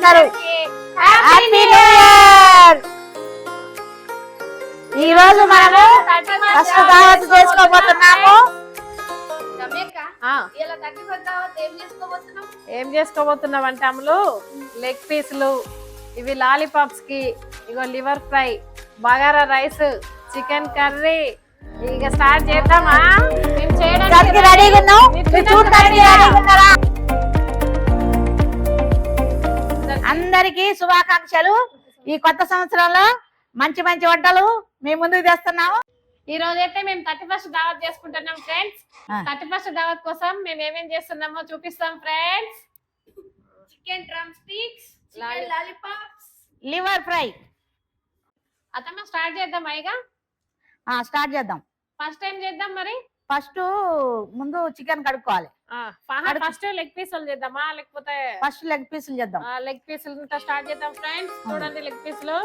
అందరూ happy new year. ఈ రోజు మనము ఫస్ట్ దావత్ చేసుకోబోతున్నాము. ఏం చేసుకోబోతున్నాం అంటే అమ్ములు లెగ్ పీసులు, ఇవి లాలీపాప్స్ కి, ఇగో liver fry, bagara rice, chicken curry. ఇక స్టార్ట్ చేద్దామా? మేము చేయడానికి రెడీగా ఉన్నాం. అందరికి శుభాకాంక్షలు. ఈ కొత్త సంవత్సరంలో మంచి మంచి వంటలు మేము ముందుకు తెస్తున్నాము. ఈ రోజు అయితే మేము 31st దావత్ చేసుకుంటున్నాం ఫ్రెండ్స్. 31st దావత్ కోసం మేము ఏమేం చేస్తున్నామో చూపిస్తాం friends. Chicken drumsticks, chicken lollipops, liver fry. అతమ్మ స్టార్ట్ చేద్దాం అయ్యగా. స్టార్ట్ చేద్దాం. ఫస్ట్ టైం చేద్దాం మరి. ఫస్ట్ ముందు చికెన్ కడుక్కోవాలి. ఫస్ట్ లెగ్ పీసులు చేద్దామా లేకపోతే ఫస్ట్ లెగ్ పీసులు చేద్దాం. లెగ్ పీసులు స్టార్ట్ చేద్దాం ఫ్రెండ్స్. చూడండి లెగ్ పీసులు.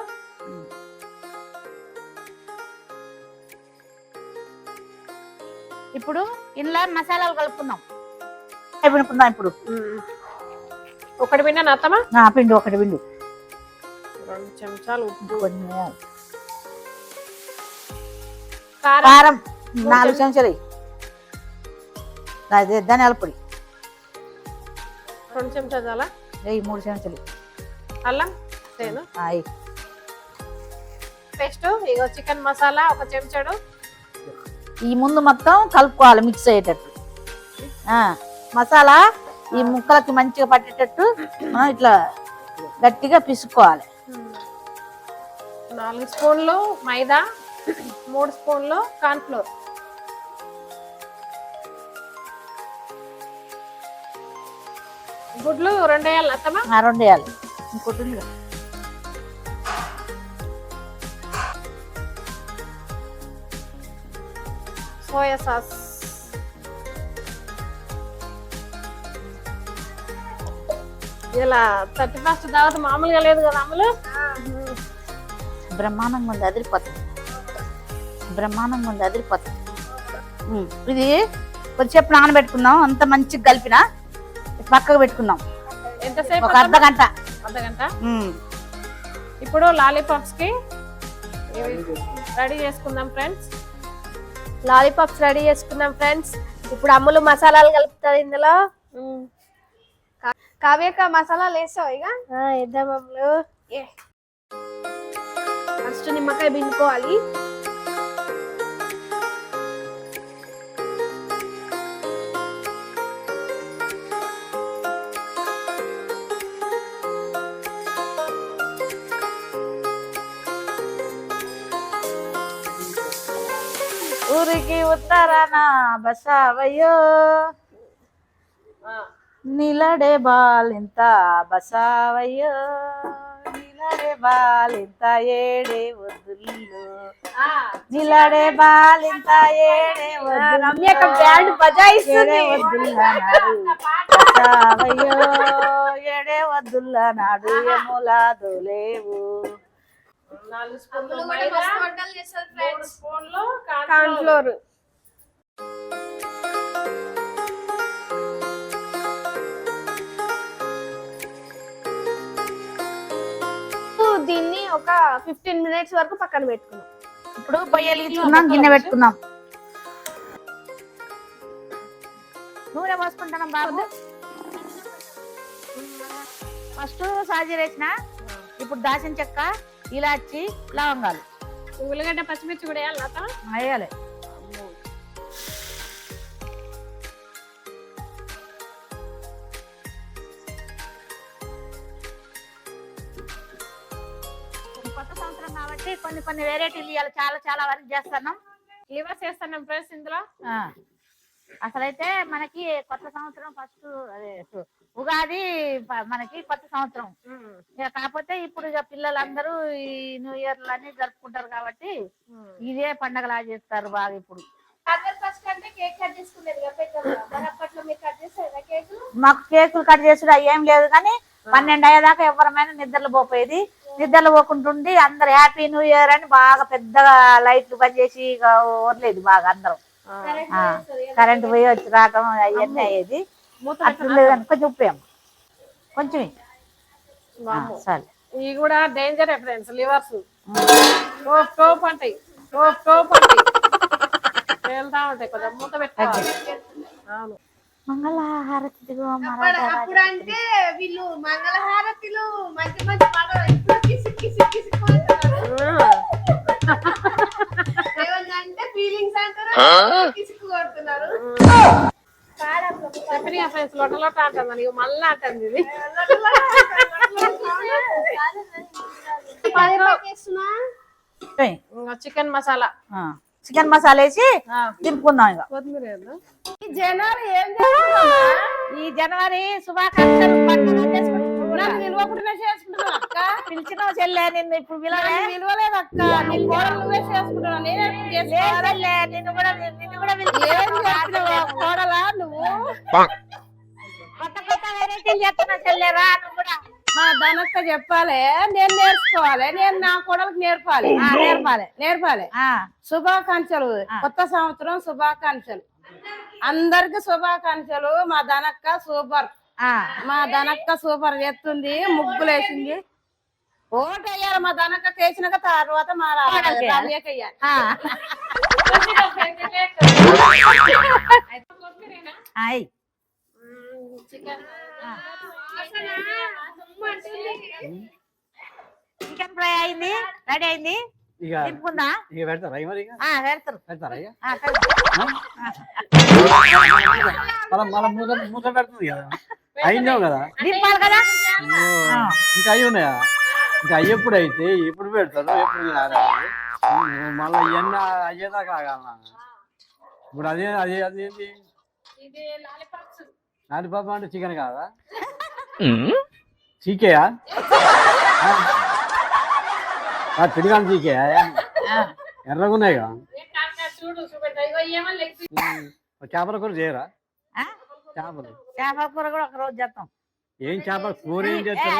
ఇప్పుడు ఇంట్లో మసాలాలు కలుపుకుందాం. ఇప్పుడు ఒకటి పిండి అత్తమా. పిండి ఒకటి పిండి, 2 చెంచాలు ఉప్పు, కారం 4 చెంచాలు, ధనియాల పొడి 2 చెంచాలు చాలా, 3 చెంచాలు అల్లం పేస్ట్, ఇగో చికెన్ మసాలా 1 చెంచాడు. ఈ ముందు మొత్తం కలుపుకోవాలి మిక్స్ అయ్యేటట్టు. మసాలా ఈ ముక్కలకి మంచిగా పట్టేటట్టు మనం ఇట్లా గట్టిగా పిసుకోవాలి. 4 స్పూన్లు మైదా, 3 స్పూన్లు కార్న్ ఫ్లోర్, గుడ్లు 2 వేయాలి అత్తమా. 2 వేయాలి. ఇంకోటి సోయా సాస్, ఇలా 31st దావత్ మామూలుగా లేదు కదా అమ్ములు. బ్రహ్మాండంగా ఉంది, అదిరిపోతుంది. బ్రహ్మాండంగా ఉంది, అదిరిపోతుంది. ఇది కొద్దిసేపు నానబెట్టుకుందాం. అంత మంచిగా కలిపిన పక్కకు పెట్టుకుందాం. ఎంతసేపు? ఒక అర్ధగంట. ఇప్పుడు లాలీపాప్స్ కి రెడీ చేసుకుందాం ఫ్రెండ్స్. లాలీపాప్స్ రెడీ చేసుకున్నాం ఫ్రెండ్స్. ఇప్పుడు అమ్ములు మసాలాలు కలుపుతుంది ఇందులో. కావ్యక మసాలాలు వేసావు ఇక వేద్దాం అమ్ములు. ఫస్ట్ నిమ్మకాయ పిండుకోవాలి. ఊరికి ఉత్తరాన బసావయ్యో, నిలడే బాలింత బసావయ్యో, నిలడే బాలింత ఏడే వద్దుల్లో, నిలడే బాలింత ఏడే బ్యాండ్ బజాయిస్తుంది. బసావయ్యో ఏడే వద్దుల్ల నాడు ఎములాదు లేవు. 4 స్పూన్లు మైదా, 3 స్పూన్లు కార్న్ ఫ్లోర్. దీన్ని ఒక 15 మినిట్స్ వరకు పక్కన పెట్టుకున్నాం. ఇప్పుడు పొయ్యి వెలిగించుకున్నాం, గిన్నె పెట్టుకున్నాం. నూనె పోసుకుంటున్నాం బాబు. ఫస్ట్ సాజీర వేసిన, ఇప్పుడు దాచిన చెక్క, ఇలాచి, లవంగాలు, ఉల్లిగడ్డ, పచ్చిమిర్చి కూడా వేయాలి అత్త. వేయాలి. కొత్త సంవత్సరం కాబట్టి కొన్ని వెరైటీలు ఇవ్వాలి. చాలా వరకు చేస్తున్నాం. లివర్ చేస్తున్నాం ఫ్రెండ్స్ ఇందులో. అసలైతే మనకి కొత్త సంవత్సరం ఫస్ట్ అదే ఉగాది మనకి కొత్త సంవత్సరం. కాకపోతే ఇప్పుడు ఇక పిల్లలందరూ ఈ న్యూ ఇయర్ అన్ని జరుపుకుంటారు కాబట్టి ఇదే పండగలా చేస్తారు బాగా. ఇప్పుడు మాకు కేకులు కట్ చేసుడు ఏం లేదు, కానీ 12 అయ్యేదాకా ఎవరమైనా నిద్రలు పోయేది. నిద్రలు పోకుంటుండి అందరు హ్యాపీ న్యూ ఇయర్ అని బాగా పెద్దగా లైట్లు బంద్ చేసి వరలేదు బాగా అందరం. కరెంట్ పోయి వచ్చి రావటం అవన్నీ అయ్యేది. కొంచెం ఉప్పు కొంచెం సరే ఇవి కూడా డేంజర్ ఫ్రెండ్స్, లివర్స్ టోప్ టోప్ అంటాయి, టోప్ టోప్ అంటాయి, వెళ్తా ఉంటాయి. కొంచెం మూత పెట్టుకోవాలి. అవును, మంగళహారతి అప్పుడు అంటే వీళ్ళు మంగళహారతిలు మంచి మంచి పాటలు ఇప్పుడు ఏమన్నంటే ఫీలింగ్స్ అంటారు, కిసుకు కొడుతున్నారు. ఫ్రెండ్స్ లొట్ట లొట్ట అంటుంది, ఇక మళ్ళీ అంటుంది ఇది. చికెన్ మసాలా, చికెన్ మసాలా వేసి దింపుకుందాం. ఇక కొత్తిమీర వేద్దాం. ఈ జనాలు ఏం చేస్తున్నా ఈ జనవరి శుభాకాంక్షలు నిలవకుండా చేసుకుంటున్నావు అక్క. పిలిచిన చెల్లె నిన్ను ఇప్పుడు నిలవలేదు అక్క, నీ కోడలు నువ్వే చేసుకుంటున్నావు. నేనే నిన్ను కూడా కోడలా నువ్వు కొత్త కొత్త వెరైటీలు చేస్తున్నా చెల్లెరా. నువ్వు కూడా మా ధనక్క చెప్పాలి, నేను నేర్చుకోవాలి, నేను నా కోడలకు నేర్పాలి. నేర్పాలి. శుభాకాంక్షలు, కొత్త సంవత్సరం శుభాకాంక్షలు, అందరికి శుభాకాంక్షలు. మా ధనక్క సూపర్, మా ధనక్క సూపర్ చేస్తుంది, ముగ్గులు వేసింది. ఓటు వేయాలి మా ధనక్క వేసినాక, తర్వాత మా రమ్యకి వేయాలి. చికెన్ ఫ్రై అయింది, రెడీ అయింది. దింపుకుందా? పెడతారా మరి? పెడతారు. పెడతారా? మూత పెడుతుంది కదా, అయినావు కదా. దింపాలి కదా. ఇంకా అవి ఉన్నాయా? ఇంకా అవి ఎప్పుడు అయితే ఎప్పుడు పెడతారు, ఎప్పుడు తినాలి? మళ్ళీ ఇవన్నీ అయ్యేదాకా ఆగాల. ఇప్పుడు అదేంటి లాలిపాప్ అంటే చికెన్ కాదా? చీకేయా? తిరిగాను చీకేయా? ఎర్రగా ఉన్నాయి కదా. చేపల కూర చేయరా? చేపల కూర కూడా ఒక రోజు చేస్తాం. ఏం చేపల కూర ఏం చేస్తారు?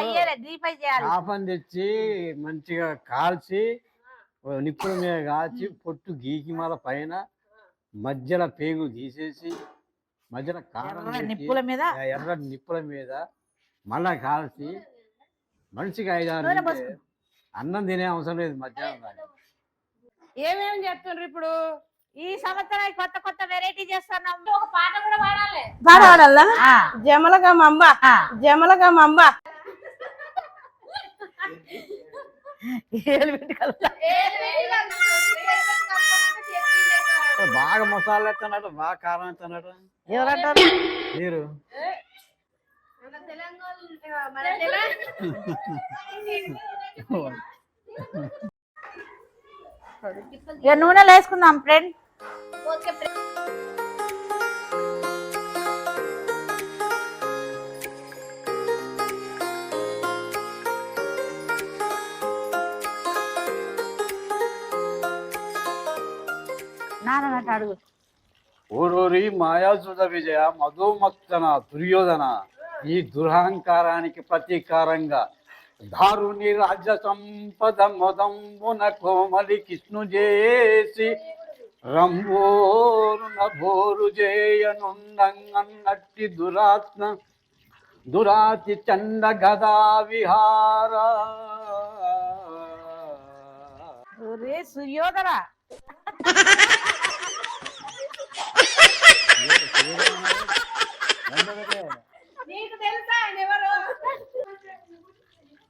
చేపని తెచ్చి మంచిగా కాల్చి నిప్పుల మీద కాల్చి పొట్టు గీకి మళ్ళ పైన మధ్యలో పేగు తీసేసి మధ్యలో కారం నిప్పుల మీద ఎర్ర నిప్పుల మీద మళ్ళా కాల్చి మనిషికి 5-6 అన్నం తినే అవసరం లేదు మధ్యాహ్నం. ఏమేమి చేస్తుండ్రు ఇప్పుడు? ఈ సంవత్సరం కొత్త కొత్త వెరైటీ చేస్తున్నాం. ఒక పాట కూడా పాడాలి. పాడాలా? జమలగా మంబ, జమలగా మంబ. బాగా మసాలా ఎత్తన్నట్టు, బాగా కారం ఎత్తన్నట్టు ఎవరంటారు? మీరు ఇక నూనెలు వేసుకుందాం ఫ్రెండ్. నాన్నట్టు అడుగు. ఓరోరి మాయాసుద విజయ మధుమత్తన దుర్యోధన, ఈ దురహంకారానికి ప్రతీకారంగా దారుని రాజ్య సంపద మొదంబున కోమలి కృష్ణు చేసి రంబోరున బోరు చేయనున్నట్టి దురాతి చండ గదా విహార. సుయోధన నీకు తెలుసా ఆయన ఎవరు?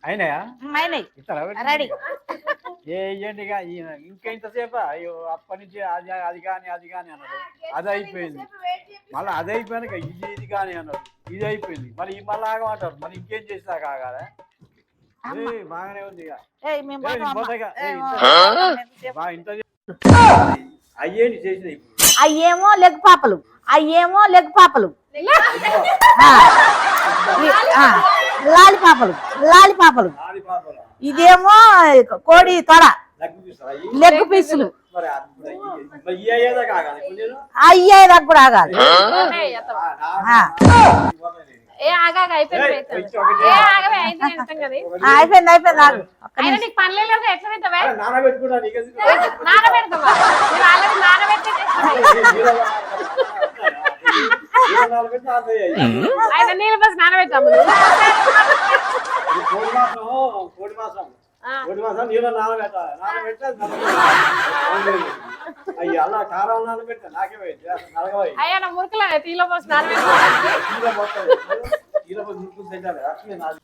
అయినాయా? ఇస్తారా? రెడీ. ఏంటి ఇంకా ఇంతసేపా? అయ్యో అప్పటి నుంచి అది కానీ అన్నాడు, అది అయిపోయింది. మళ్ళీ అది అయిపోయాక ఇది కానీ అన్నాడు, ఇది అయిపోయింది. మళ్ళీ మళ్ళీ ఆగమంటారు. మళ్ళీ ఇంకేం చేసినా కాగానే బాగానే ఉంది. అయ్యేంటి చేసినాయి? అయ్యేమో లెగ్ పాపలు, అయ్యేమో లెగ్ పాపలు, లాలిపాపలు, లాలిపాపలు. ఇదేమో కోడి తొడ, లెగ్ పీసులు. అయ్యేదాకా కూడా ఆగాలి. అయిపోయింది. నీళ్ళు బస్ నానబెట్టాము. కోడి మాసం ఆ. నీళ్ళు నానబెట్ట అయ్యి అలా కారం నానబెట్ట నాకే నలగవై అయ్యా నా మురుకుల తీలో పోసి నానబెట్టి మురుకులు తింటారు అట్లే నాది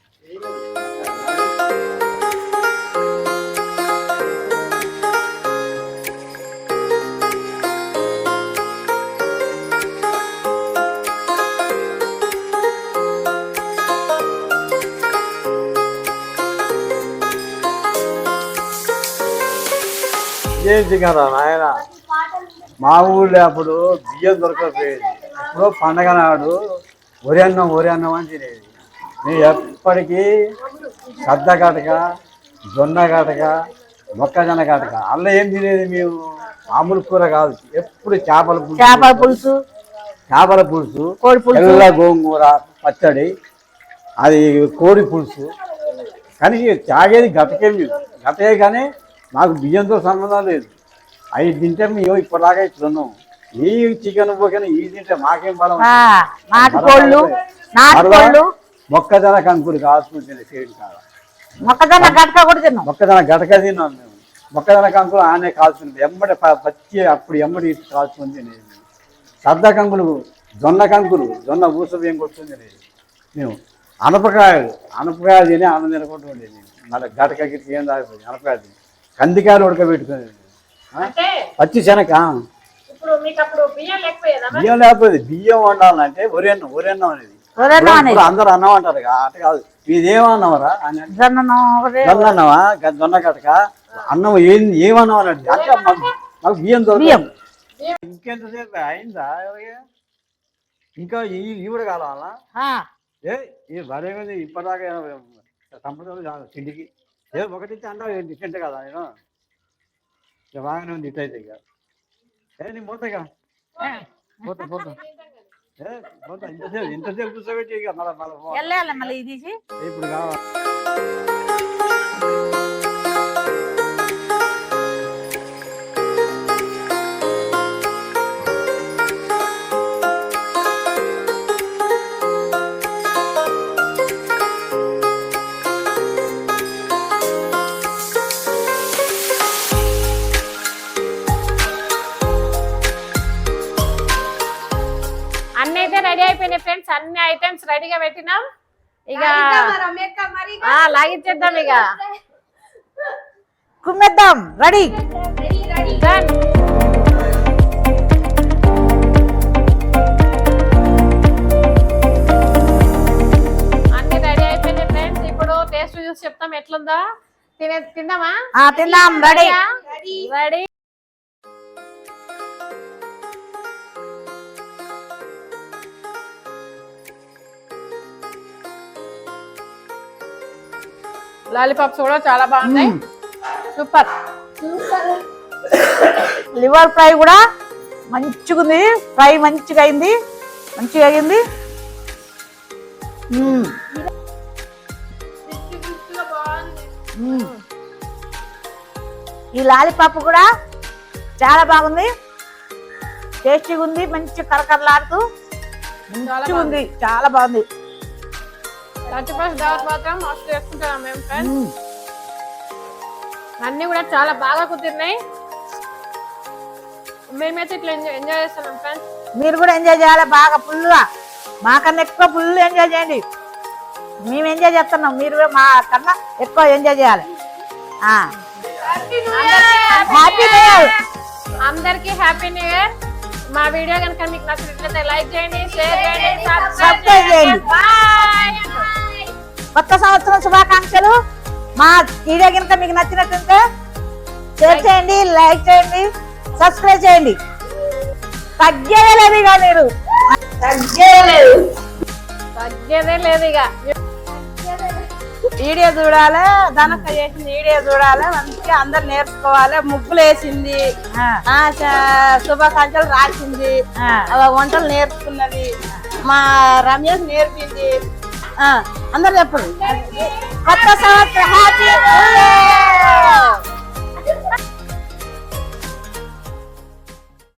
ఏంటి కదా నాయన మా ఊళ్ళో అప్పుడు బియ్యం దొరకకపోయేది ఇప్పుడు పండగ నాడు వరి అన్నం అని తినేది నేను ఎప్పటికీ సద్ద గటక జొన్న గటక మొక్కజొన్న గటక అల్ల ఏం తినేది మేము మామూలు కూర కాదు ఎప్పుడు చేపల పులుసు కోడి పులుసు తెల్ల గోంగూర పచ్చడి అది కోడి పులుసు కానీ తాగేది గతకే లేదు గతకే కానీ నాకు బియ్యంతో సంబంధం లేదు అవి తింటే మేము ఇప్పటిలాగా ఇస్తున్నాం ఈ చికెన్ పోకని ఈ తింటే మాకేం బలం మొక్కజొన్న కంకులు కాల్చుకుంటుంది సేడు కాడ మొక్కజొన్న గటక కూడా తిన్నాం మొక్కజొన్న గటక తిన్నాం మేము మొక్కజొన్న కంకులు ఆనే కాల్చుకుంటుంది ఎమ్మటి పచ్చి అప్పుడు ఎమ్మటి కాల్చుకుని తినేది సద్ద కంకులు జొన్న ఊసబియ్యం కొట్టుకుని తినేది మేము అనపకాయలు తిని ఆనందం తినకుండా ఉండేది మళ్ళీ గటక గిటక ఏం తాగిపోయింది అనపకాయ తిని కందికాయలు ఉడకబెట్టుకునేది పచ్చి శనక బియ్యం లేకపోతే బియ్యం వండాలంటే వరి అన్నం అనేది అందరు అన్నం అంటారు అట్లా కాదు ఇదేమన్నావరా జొన్న అన్నవా జొన్న కటక అన్నం ఏమన్నావు అన్నట్టు అంటే మాకు బియ్యం దొరకదు ఇంకెంతసేపు అయిందా ఇంకా ఈ కూడా కావాలా ఈ భలే ఇప్పటిదాకా సంపద కాదు తిండికి ఒకటి అన్నా డిఫరెంట్ కదా నేను బాగానే ఉంది ఇట్లయితే ఇక నీ పోతాయిగా పోతా ఇంతసేపు కూర్చోబెట్టి ఇక మళ్ళీ తీసి ఇప్పుడు కావాలి అన్ని అయితే రెడీ అయిపోయినాయి ఫ్రెండ్స్ అన్ని ఐటమ్స్ రెడీగా పెట్టినాం ఇక లాగిచ్చేద్దాం ఇక కుమ్మేద్దాం రెడీ అన్ని రెడీ అయిపోయినాయి ఫ్రెండ్స్ ఇప్పుడు టేస్ట్ చూసి చెప్తాం ఎట్లుందా తిందామా తిందాం రెడీ రెడీ లాలీపాప్స్ కూడా చాలా బాగున్నాయి సూపర్ లివర్ ఫ్రై కూడా మంచిగా ఉంది ఫ్రై మంచిగా అయింది ఈ లాలీపాప్ కూడా చాలా బాగుంది టేస్టీగా ఉంది మంచి కరకరలాడుతూ మంచిగా ఉంది చాలా బాగుంది 31st దావత్ మాత్రం మస్తు చేసుకుంటున్నాం మేము ఫ్రెండ్స్ అన్ని కూడా చాలా బాగా కుదిరినాయి మేమైతే ఇట్లా ఎంజాయ్ చేస్తున్నాం ఫ్రెండ్స్ మీరు కూడా ఎంజాయ్ చేయాలి బాగా ఫుల్గా మాకన్నా ఎక్కువ ఫుల్ ఎంజాయ్ చేయండి మేము ఎంజాయ్ చేస్తున్నాం మీరు మా కన్నా ఎక్కువ ఎంజాయ్ చేయాలి అందరికి హ్యాపీ న్యూ ఇయర్ మా వీడియో కనుక మీకు నచ్చినట్లయితే లైక్ చేయండి షేర్ చేయండి సబ్స్క్రైబ్ చేయండి కొత్త సంవత్సరం శుభాకాంక్షలు మా వీడియో కనుక మీకు నచ్చినట్లయితే షేర్ చేయండి లైక్ చేయండి సబ్స్క్రైబ్ చేయండి తగ్గేదే లేదు ఇక మీరు తగ్గేదే లేదు ఇక వీడియో చూడాలి దనక్క చేసిన వీడియో చూడాలి మంచిగా అందరు నేర్చుకోవాలి ముగ్గులు వేసింది శుభాకాంక్షలు రాసింది వంటలు నేర్చుకున్నది మా రమేష్ నేర్పింది అందరు చెప్పండి కొత్త సంవత్సరం హ్యాపీ